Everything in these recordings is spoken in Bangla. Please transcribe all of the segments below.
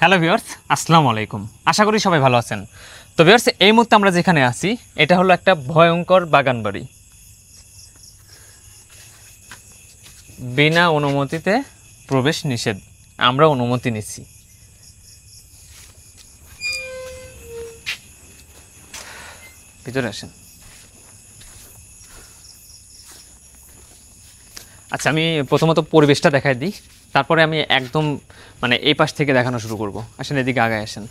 হ্যালো ভিউয়ার্স, আসসালামু আলাইকুম। আশা করি সবাই ভালো আছেন। তো ভিউয়ার্স, এই মুহূর্তে আমরা যেখানে আছি এটা হলো একটা ভয়ঙ্কর বাগান বাড়ি। বিনা অনুমতিতে প্রবেশ নিষেধ। আমরা অনুমতি নিচ্ছি। ভিতরে আসেন। আচ্ছা, আমি প্রথমত পরিবেশটা দেখাই দিই, তারপরে আমি একদম এই পাশ থেকে দেখানো শুরু করব। আসেন, এদিকে আগায় আসেন।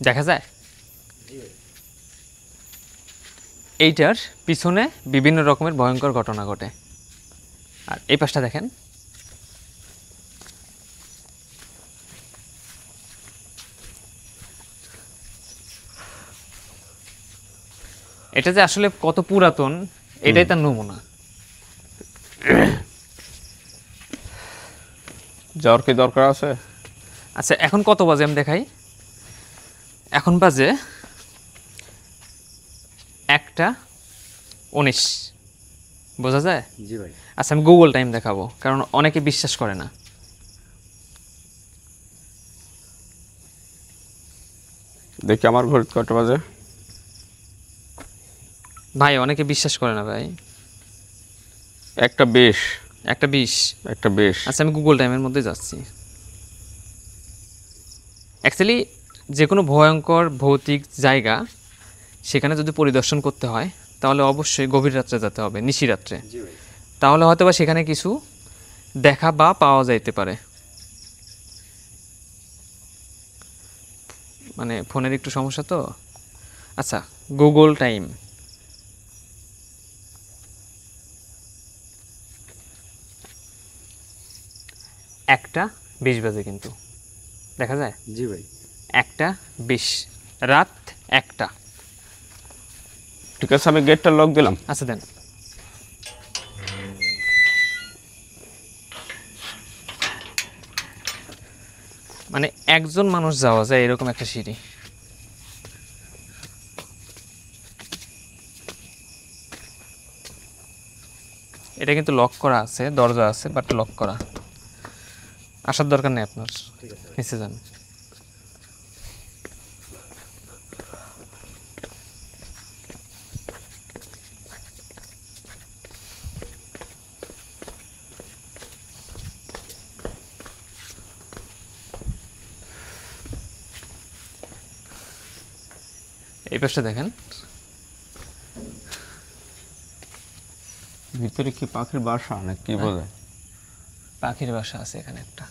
দেখা যায় এইটার পিছনে বিভিন্ন রকমের ভয়ঙ্কর ঘটনা ঘটে। আর এই পাশটা দেখেন, এটা যে আসলে কত পুরাতন এটাই তার নমুনা। যাওয়ার কি দরকার আছে? আচ্ছা, এখন কত বাজে আমি দেখাই। এখন বাজে 1:19। বোঝা যায়? জি ভাই। আচ্ছা, আমি গুগল টাইম দেখাবো, কারণ অনেকে বিশ্বাস করে না। দেখি আমার ঘড়ি কটা বাজে। ভাই, অনেকে বিশ্বাস করে না ভাই। 1:20। 1:20। 1:20। আচ্ছা, আমি গুগল টাইমের মধ্যে যাচ্ছি। অ্যাকচুয়ালি যে কোনো ভয়ঙ্কর ভৌতিক জায়গা সেখানে যদি পরিদর্শন করতে হয় তাহলে অবশ্যই গভীর রাত্রে যেতে হবে, নিশিরাত্রে। তাহলে হয়তো বা সেখানে কিছু দেখা বা পাওয়া যাইতে পারে। ফোনের একটু সমস্যা তো। আচ্ছা, গুগল টাইম। একটা 20 বাজে, কিন্তু দেখা যায়। জি ভাই। 1:20, রাত 1টা। ঠিক আছে, আমি গেটটা লক দিলাম। আচ্ছা, দেন। একজন মানুষ যাওয়া যায় এরকম একটা সিঁড়ি। এটা কিন্তু লক করা আছে, দরজা আছে, বাট লক করা। আসার দরকার নেই আপনার, নিচে যান। এই পাশটা দেখেন, ভিতরে কি পাখির বাসা না কি বলে? পাখির বাসা আছে এখানে একটা।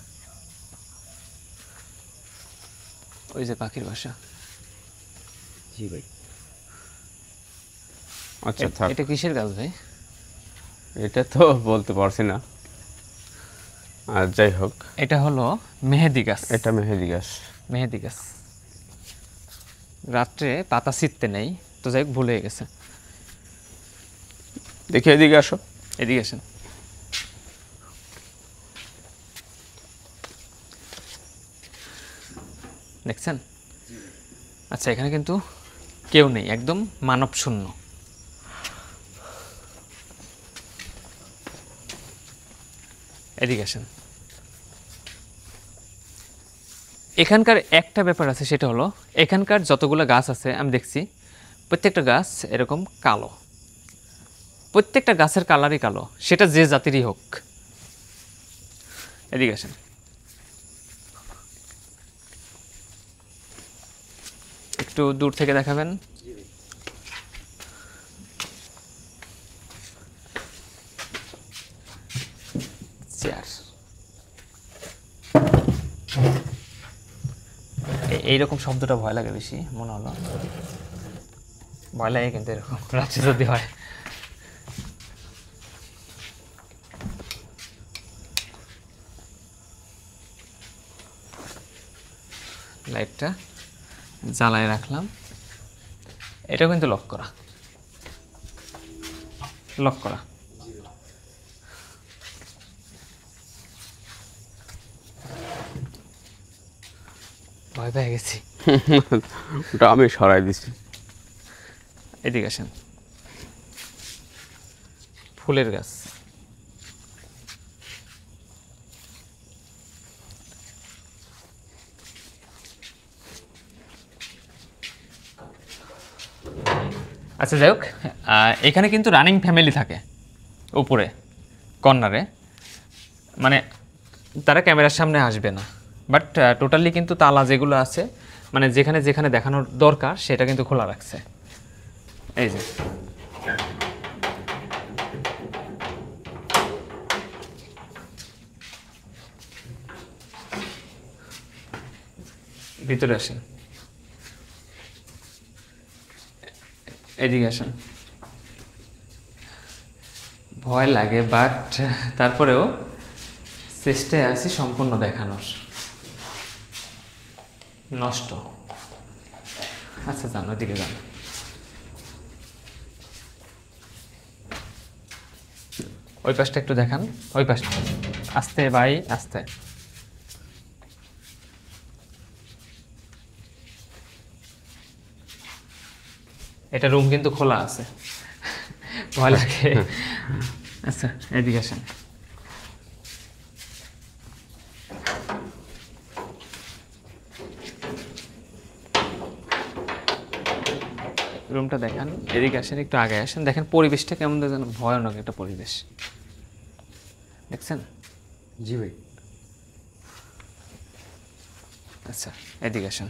ওই যে পাখির বাসা। জি ভাই। আচ্ছা, থাক। এটা কিসের গাছ ভাই? এটা তো বলতে পারছি না, আর যাই হোক। এটা হলো মেহেদি গাছ। এটা মেহেদি গাছ। মেহেদি গাছ। রাত্রে পাতা ছিঁড়তে নেই, তো যাই হোক ভুলে গেছে। দেখি এদিকে আসো। এদিকে আসেন। দেখছেন? আচ্ছা, এখানে কিন্তু কেউ নেই, একদম মানব শূন্য। এদিকে আসেন। এখানকার একটা ব্যাপার আছে, সেটা হলো এখানকার যতগুলো গাছ আছে আমি দেখছি প্রত্যেকটা গাছ এরকম কালো। প্রত্যেকটা গাছের কালারই কালো, সেটা যে জাতিরই হোক। এদিকে আসেন। একটু দূর থেকে দেখাবেন। চেয়ার। এইরকম শব্দটা ভয় লাগে বেশি, মনে হলো ভয় লাগে, কিন্তু এরকম রাত্রে যদি হয়। লাইটটা জ্বালায় রাখলাম। এটাও কিন্তু লক করা। লক করা। ভয় পেয়ে গেছি। ওটা আমি সরাই দিছি। এদিকে আসেন। ফুলের গাছ। আচ্ছা যাই হোক, এখানে কিন্তু রানিং ফ্যামিলি থাকে উপরে কর্নারে, মানে তারা ক্যামেরার সামনে আসবে না, বাট টোটালি কিন্তু তালা যেগুলো আছে মানে যেখানে যেখানে দেখানোর দরকার সেটা কিন্তু খোলা রাখছে। এই যে ভিতরে আসেন, এদিকে আসেন। ভয় লাগে বাট তারপরেও চেষ্টায় আছি সম্পূর্ণ দেখানোর। নষ্ট। আচ্ছা যান ওইদিকে যান। ওই পাশটা একটু দেখান, ওই পাশটা আস্তে ভাই আস্তে। এটা রুম কিন্তু খোলা আছে, ভয় লাগে। আচ্ছা এদিকে আসেন। রুমটা দেখান, এদিকে আসেন, একটু আগে আসেন, দেখেন পরিবেশটা কেমন, যেন ভয়ানক একটা পরিবেশ দেখছেন। জি ভাই। আচ্ছা এদিকে আসেন।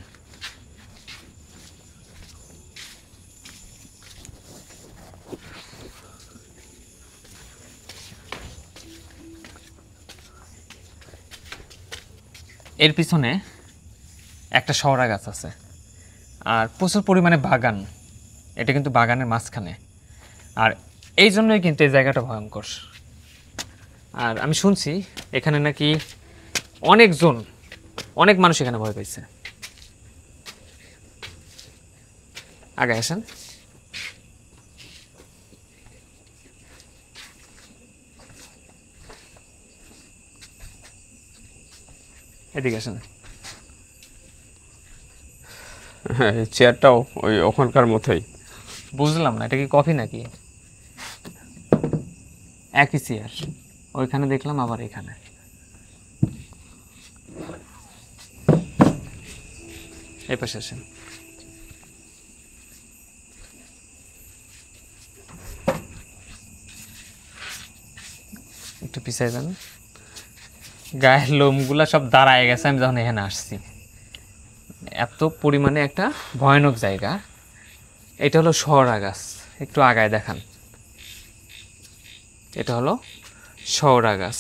এর পিছনে একটা সওড়া গাছ আছে আর প্রচুর পরিমাণে বাগান, এটা কিন্তু বাগানের মাঝখানে, আর এই জন্যই কিন্তু এই জায়গাটা ভয়ঙ্কর। আর আমি শুনছি এখানে নাকি অনেক মানুষ এখানে ভয় পাইছে। আগে আসেন। এদিকে আসেন। হ্যাঁ, এই চেয়ারটাও ওই ওখানকার মতোই। বুঝলাম না, এটা কি কফি নাকি? একই চেয়ার, ওইখানে দেখলাম আবার এখানে। এই পাশে আসেন। একটু পিছিয়ে যান, গায়ের লোমগুলা সব দাঁড়ায় গেছে আমি যখন এখানে আসছি। এত পরিমাণে একটা ভয়ানক জায়গা। এটা হলো সওড়া গাছ, একটু আগায় দেখান। এটা হলো সওড়া গাছ,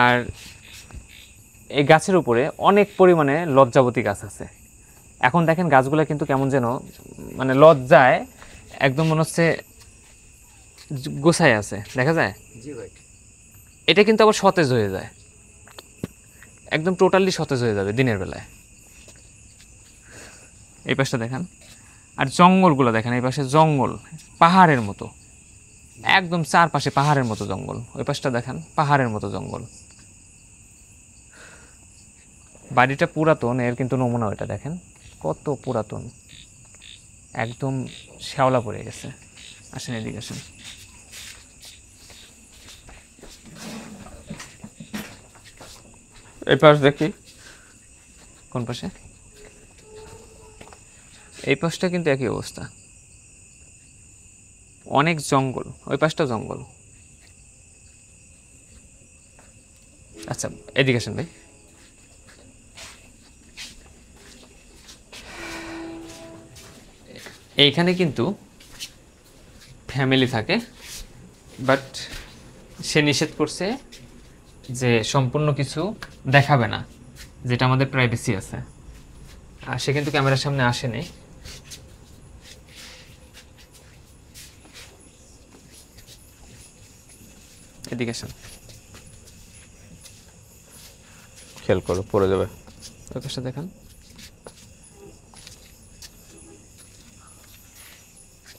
আর এই গাছের উপরে অনেক পরিমাণে লজ্জাবতী গাছ আছে। এখন দেখেন গাছগুলো কিন্তু কেমন যেন মানে লজ্জায় একদম মনে হচ্ছে গোছায় আছে, দেখা যায়। জি ভাই। এটা কিন্তু আবার সতেজ হয়ে যায়, একদম টোটালি সতেজ হয়ে যাবে দিনের বেলায়। এই পাশটা দেখান, আর জঙ্গলগুলো দেখেন, এই পাশে জঙ্গল পাহাড়ের মতো, একদম চারপাশে পাহাড়ের মতো জঙ্গল। ওই পাশটা দেখান, পাহাড়ের মতো জঙ্গল। বাড়িটা পুরাতন, এর কিন্তু নমুনা ওইটা দেখেন কত পুরাতন, একদম শ্যাওলা পড়ে গেছে। আসেন এদিকে আসেন। এই পাশ দেখি। কোন পাশে? এই পাশটা কিন্তু একই অবস্থা, অনেক জঙ্গল, ওই পাশটা জঙ্গল। আচ্ছা এদিকে আসেন ভাই। এইখানে কিন্তু ফ্যামিলি থাকে, বাট সে নিষেধ করছে যে সম্পূর্ণ কিছু দেখাবে না, যেটা আমাদের প্রাইভেসি আছে। আর সে কিন্তু ক্যামেরার সামনে আসেনি। এদিকে আসেন। খেয়াল করো, পড়ে যাবে। ওই পাশটা দেখান।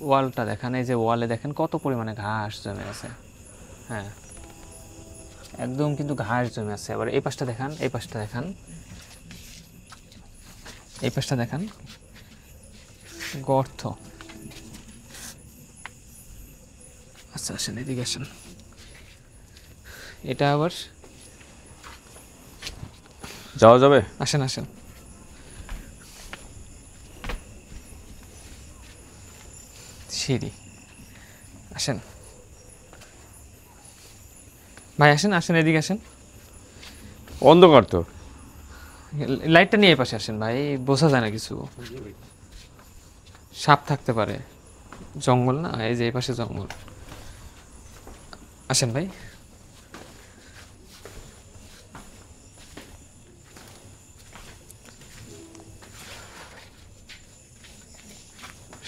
ওয়ালটা দেখান, এই যে ওয়ালে দেখেন কত পরিমাণে ঘাস জমে আছে। হ্যাঁ একদম কিন্তু ঘাস জমে আছে। আবার এই পাশটা দেখান, এই পাশটা দেখান, এই পাশটা দেখান, গর্ত। আচ্ছা আসেন এদিকে আসেন। এটা আবার যাওয়া যাবে? আসেন আসেন। সিঁড়ি। আসেন ভাই, আসেন আসেন, এদিকে আসেন। অন্ধকার তো। লাইটটা নিয়ে এই পাশে আসেন ভাই, বোঝা যায় না কিছু, সাপ থাকতে পারে, জঙ্গল না, এই যে এই পাশে জঙ্গল। আসেন ভাই।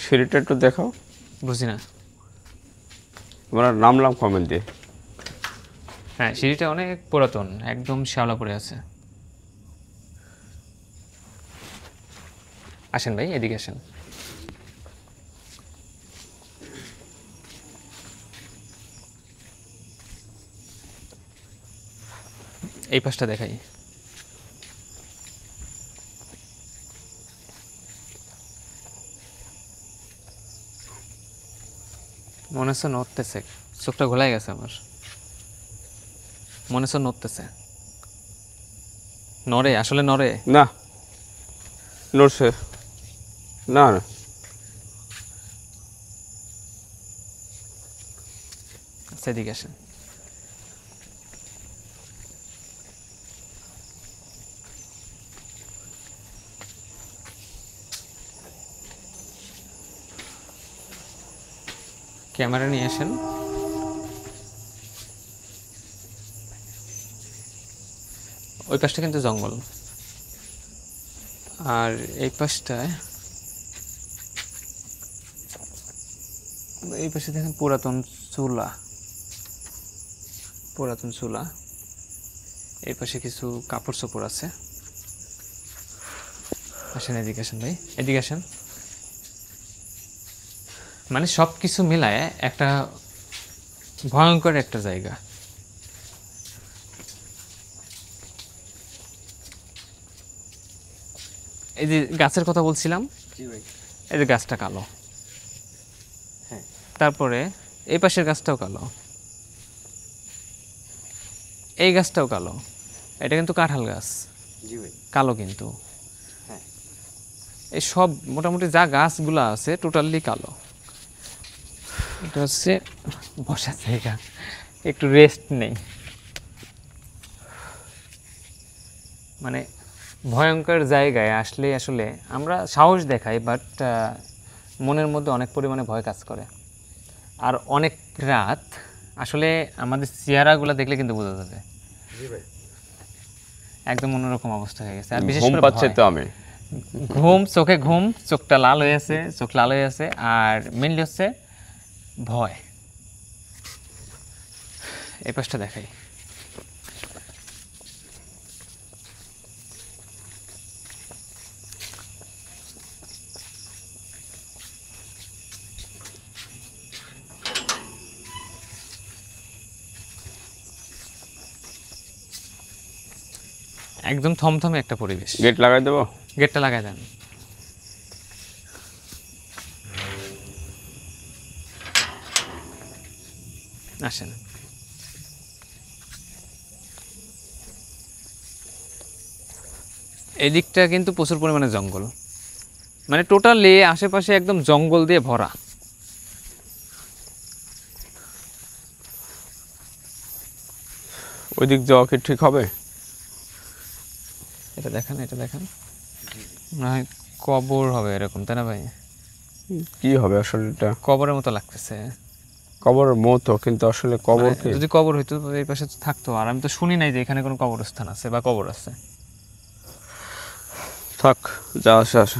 সিঁড়িটা একটু দেখাও। বুঝি না। আমরা নামলাম কমেন্ট দিয়ে। হ্যাঁ, সিঁড়িটা অনেক পুরাতন, একদম শ্যাওলা পড়ে আছে। আসেন ভাই, এদিকে আসেন। এই পাশটা দেখাই। মনে হচ্ছে নড়তেছে, চোখটা ঘোলাই গেছে আমার, মনে হচ্ছে নড়তেছে। নড়ে, আসলে নড়ে। না, নড়ছে না না। আচ্ছা, এদিকে আসেন। ক্যামেরা নিয়ে আসেন। ওই পাশটা কিন্তু জঙ্গল, আর এই পাশটায়, এই পাশে দেখেন পুরাতন চুলা, পুরাতন চুলা। এই পাশে কিছু কাপড় চোপড় আছে। আসেন, এদিকে আসেন ভাই, এদিকে আসেন। মানে সব কিছু মিলায় একটা ভয়ঙ্কর একটা জায়গা। এই যে গাছের কথা বলছিলাম, এই যে গাছটা কালো, তারপরে এই পাশের গাছটাও কালো, এই গাছটাও কালো। এটা কিন্তু কাঁঠাল গাছ, কালো কিন্তু। এই সব মোটামুটি যা গাছগুলো আছে টোটালি কালো। এটা হচ্ছে বসার জায়গা, একটু রেস্ট নেই। মানে ভয়ঙ্কর জায়গায় আসলে আসলে আমরা সাহস দেখাই, বাট মনের মধ্যে অনেক পরিমাণে ভয় কাজ করে। আর অনেক রাত, আসলে আমাদের চেহারাগুলো দেখলে কিন্তু বোঝা যাবে একদম অন্যরকম অবস্থা হয়ে গেছে। আর বিশেষ ঘুম করে পাচ্ছে ভয়। তো আমি। ঘুম, চোখে ঘুম, চোখটা লাল হয়ে আছে, চোখ লাল হয়ে আছে। আর মেনলি হচ্ছে ভয়। এই পাশটা দেখাই। একদম থমথমে একটা পরিবেশ। গেট লাগাই দেবো। গেটটা লাগাই দেন। আসেন। এদিকটা কিন্তু প্রচুর পরিমাণে জঙ্গল, মানে টোটালি আশেপাশে একদম জঙ্গল দিয়ে ভরা। ওই দিক যাওয়া কি ঠিক হবে? এটা দেখেন, এটা দেখেন, মনে হয় কবর হবে এরকম, তাই না ভাই? কি হবে আসলে? এটা কবরের মতো লাগতেছে। কবরের মতো, কিন্তু আসলে কবর মানে কি? যদি কবর হইতো তো এই পাশে তো থাকতো, আর আমি তো শুনি নাই যে এখানে কোনো কবরস্থান আছে বা কবর আছে। থাক, যা আসে আসে।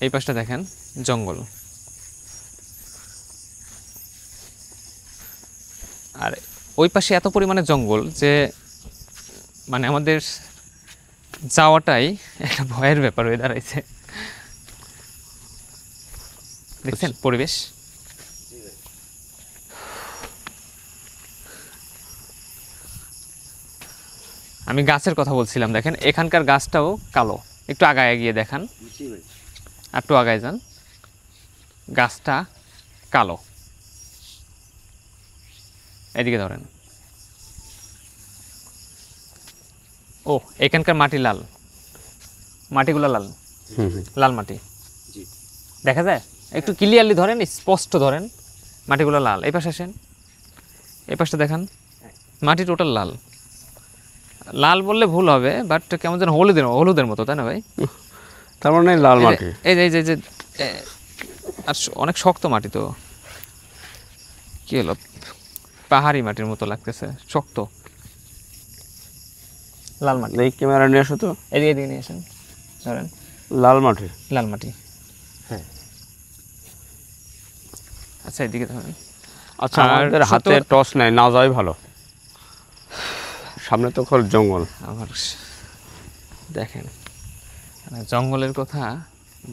এই পাশটা দেখেন, জঙ্গল। আর ওই পাশে এত পরিমাণে জঙ্গল যে মানে আমাদের যাওয়াটাই একটা ভয়ের ব্যাপার হয়ে দাঁড়াইছে। দেখছেন পরিবেশ? আমি গাছের কথা বলছিলাম, দেখেন এখানকার গাছটাও কালো। একটু আগায় গিয়ে দেখান, একটু আগায় যান, গাছটা কালো। এদিকে ধরেন। ও, এখানকার মাটি লাল, মাটিগুলো লাল, লাল মাটি দেখা যায়। একটু ক্লিয়ারলি ধরেন, স্পষ্ট ধরেন। মাটিগুলো লাল। এই পাশে আসেন, এই পাশটা দেখান, মাটি টোটাল লাল। লাল বললে ভুল হবে, বাট কেমন যেন হলুদের হলুদের মতো, তাই না ভাই? তার মানে লাল মাটি। এই যে আর অনেক শক্ত মাটি তো, কি হলো, পাহাড়ি মাটির মতো লাগতেছে, শক্ত লাল মাটি। এই ক্যামেরা নিয়ে আসো তো, এদিকে এদিকে নিয়ে আসেন, ধরেন লাল মাটি। লাল মাটি। হ্যাঁ। আচ্ছা এদিকে ধরেন। আচ্ছা, আর আমাদের হাতে টর্চ নাই, না যাওয়াই ভালো, সামনে তো খোল জঙ্গল। আমার দেখেন, মানে জঙ্গলের কথা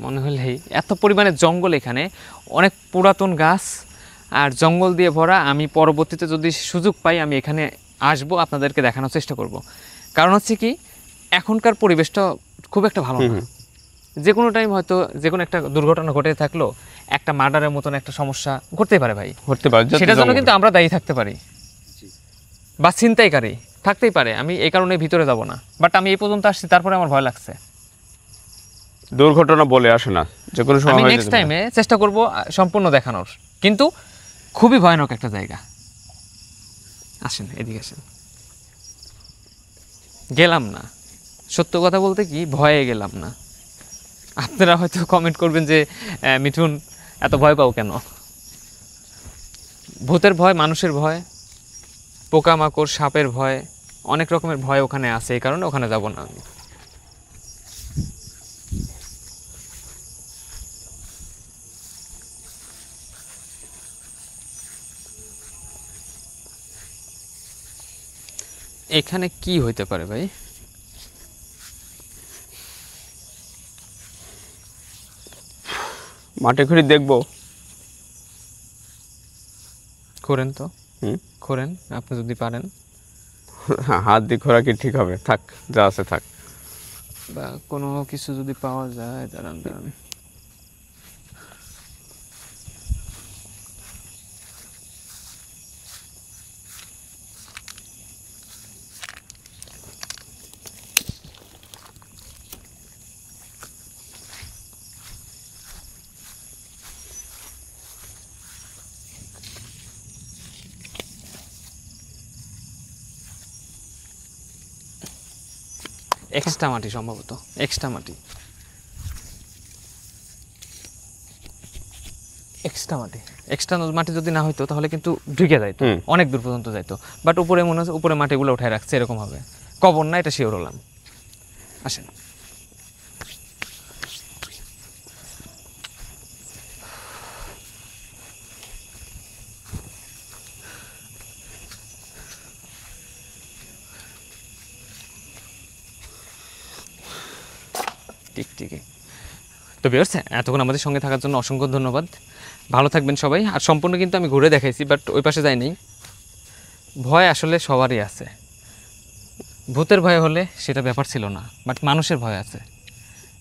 মনে হলেই, এত পরিমাণে জঙ্গল এখানে, অনেক পুরাতন গাছ আর জঙ্গল দিয়ে ভরা। আমি পরবর্তীতে যদি সুযোগ পাই আমি এখানে আসবো, আপনাদেরকে দেখানোর চেষ্টা করব। কারণ হচ্ছে কি, এখনকার পরিবেশটা খুব একটা ভালো না। যে কোনো টাইম হয়তো যে কোনো একটা দুর্ঘটনা ঘটে থাকলো, একটা মার্ডারের মতন একটা সমস্যা ঘটতেই পারে ভাই, ঘটতে পারে, সেটার জন্য কিন্তু আমরা দায়ী থাকতে পারি, বা ছিনতাইকারী থাকতেই পারে। আমি এই কারণে ভিতরে যাব না, বাট আমি এই পর্যন্ত আসছি, তারপরে আমার ভয় লাগছে। দুর্ঘটনা বলে আসে না, যে কোনো সময় আমি হয়ে নেক্সট যেতে পারে। টাইমে চেষ্টা করব সম্পূর্ণ দেখানোর, কিন্তু খুবই ভয়ানক একটা জায়গা। আসেন এদিকে আসেন। গেলাম না, সত্য কথা বলতে কি, ভয়ে গেলাম না। আপনারা হয়তো কমেন্ট করবেন যে মিঠুন এত ভয় পাও কেন? ভূতের ভয়, মানুষের ভয়, পোকামাকড়, সাপের ভয়, অনেক রকমের ভয় ওখানে আছে, এই কারণে ওখানে যাব না আমি। এখানে কি হইতে পারে ভাই? মাটি খুঁড়ি দেখবো। খোরেন তো, হুম। খোরেন আপনি যদি পারেন, হাত দিয়ে খোঁড়া কি ঠিক হবে? থাক, যা আছে থাক। বা কোনো কিছু যদি পাওয়া যায়। দাঁড়ান দাঁড়ান, এক্সট্রা মাটি, সম্ভবত এক্সট্রা মাটি, এক্সট্রা মাটি। এক্সট্রা মাটি যদি না হইতো তাহলে কিন্তু ঢুকে যাইতো, অনেক দূর পর্যন্ত যাইতো। বাট উপরে মনে হচ্ছে উপরে মাটিগুলো উঠায় রাখছে, এরকম হবে। কবর না, এটা শিওর হলাম। আসেন, ঠিক ঠিকই। তো ভিউয়ার্স, এতক্ষণ আমাদের সঙ্গে থাকার জন্য অসংখ্য ধন্যবাদ। ভালো থাকবেন সবাই। আর সম্পূর্ণ কিন্তু আমি ঘুরে দেখাইছি, বাট ওই পাশে যাই নাই। ভয় আসলে সবারই আছে। ভূতের ভয় হলে সেটা ব্যাপার ছিল না, বাট মানুষের ভয় আছে,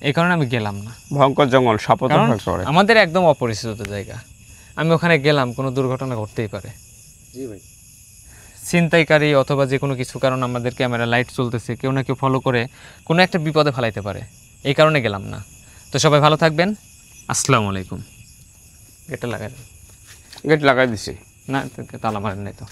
এই কারণে আমি গেলাম না। ভয়ঙ্কর জঙ্গল, সাপও তো কারণ ভয় করে। আমাদের একদম অপরিচিত জায়গা, আমি ওখানে গেলাম, কোনো দুর্ঘটনা ঘটতেই পারে। জি ভাই। ছিনতাইকারী অথবা যে কোনো কিছু, কারণ আমাদের ক্যামেরা লাইট চলতেছে, কেউ না কেউ ফলো করে কোনো একটা বিপদে ফেলাইতে পারে, এই কারণে গেলাম না। তো সবাই ভালো থাকবেন, আসসালামু আলাইকুম। গেটটা লাগাই দেন। গেট লাগাই দিছি। না, তালা মারেন নাই তো।